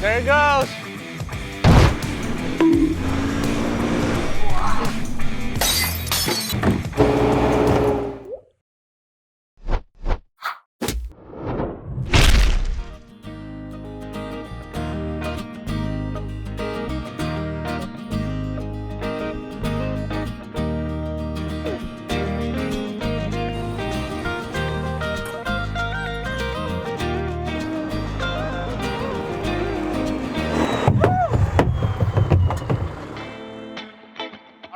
There it goes.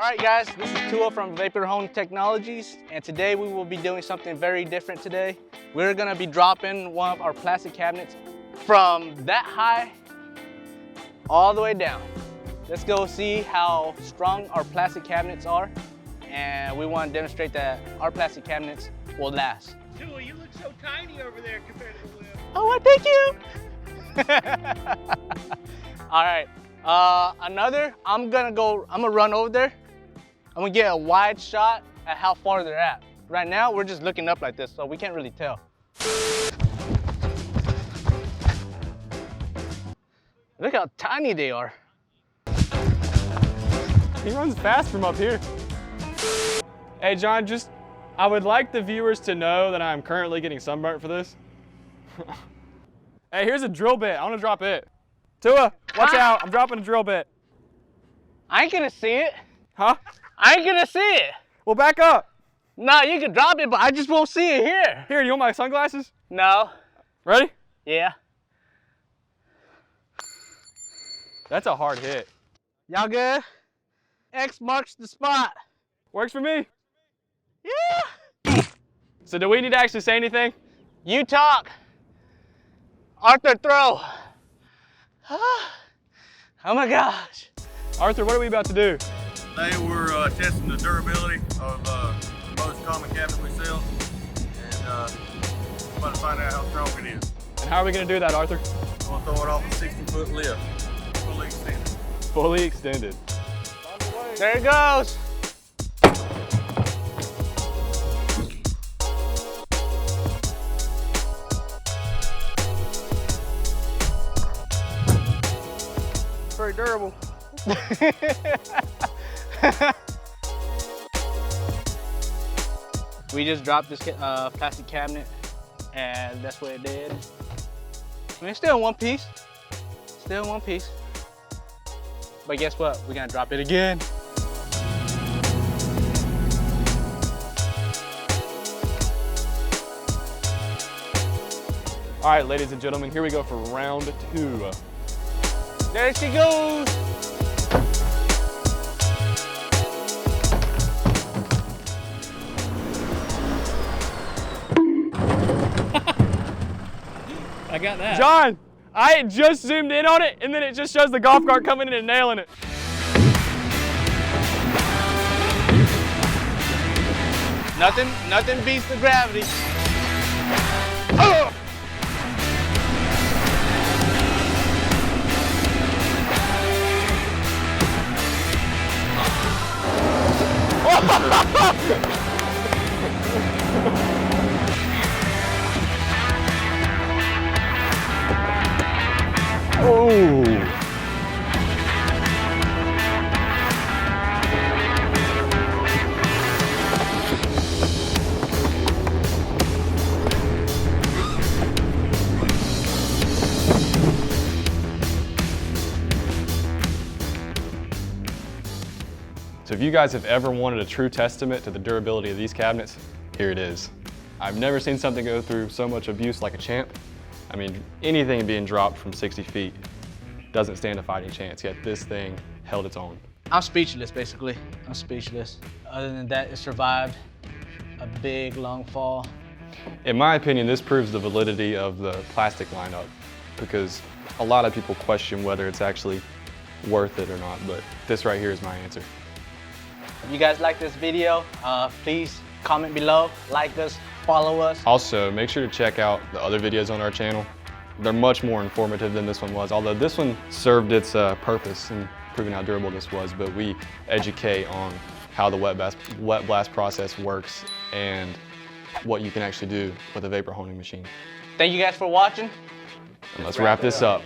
All right guys, this is Tua from Vapor Home Technologies, and today we will be doing something very different today. We're gonna be dropping one of our plastic cabinets from that high all the way down. Let's go see how strong our plastic cabinets are, and we want to demonstrate that our plastic cabinets will last. Tua, you look so tiny over there compared to the lift. Oh, I thank you. All right, I'm gonna run over there. I'm gonna get a wide shot at how far they're at. Right now, we're just looking up like this, so we can't really tell. Look how tiny they are. He runs fast from up here. Hey John, I would like the viewers to know that I'm currently getting sunburnt for this. Hey, here's a drill bit. I want to drop it. Tua, watch out. I'm dropping a drill bit. I ain't gonna see it. Huh? I ain't gonna see it. Well, back up. No, you can drop it, but I just won't see it here. Here, you want my sunglasses? No. Ready? Yeah. That's a hard hit. Y'all good? X marks the spot. Works for me. Yeah. So do we need to actually say anything? You talk. Arthur, throw. Oh my gosh. Arthur, what are we about to do? Today we're testing the durability of the most common cabinet we sell, and about to find out how strong it is. And how are we going to do that, Arthur? I'm going to throw it off a 60-foot lift, fully extended. Fully extended. There it goes. Very durable. We just dropped this plastic cabinet, and that's what it did. I mean, it's still in one piece. Still in one piece. But guess what? We're gonna drop it again. All right, ladies and gentlemen, here we go for round 2. There she goes. I got that. John, I just zoomed in on it, and then it just shows the golf cart coming in and nailing it. Nothing beats the gravity. Oh! Oh! So if you guys have ever wanted a true testament to the durability of these cabinets, here it is. I've never seen something go through so much abuse like a champ. I mean, anything being dropped from 60 feet doesn't stand a fighting chance, yet this thing held its own. I'm speechless, basically. I'm speechless. Other than that, it survived a big, long fall. In my opinion, this proves the validity of the plastic lineup, because a lot of people question whether it's actually worth it or not, but this right here is my answer. If you guys like this video, please comment below, like us, follow us. Also, make sure to check out the other videos on our channel. They're much more informative than this one was, although this one served its purpose in proving how durable this was, but we educate on how the wet blast process works and what you can actually do with a vapor honing machine. Thank you guys for watching. And let's wrap this up.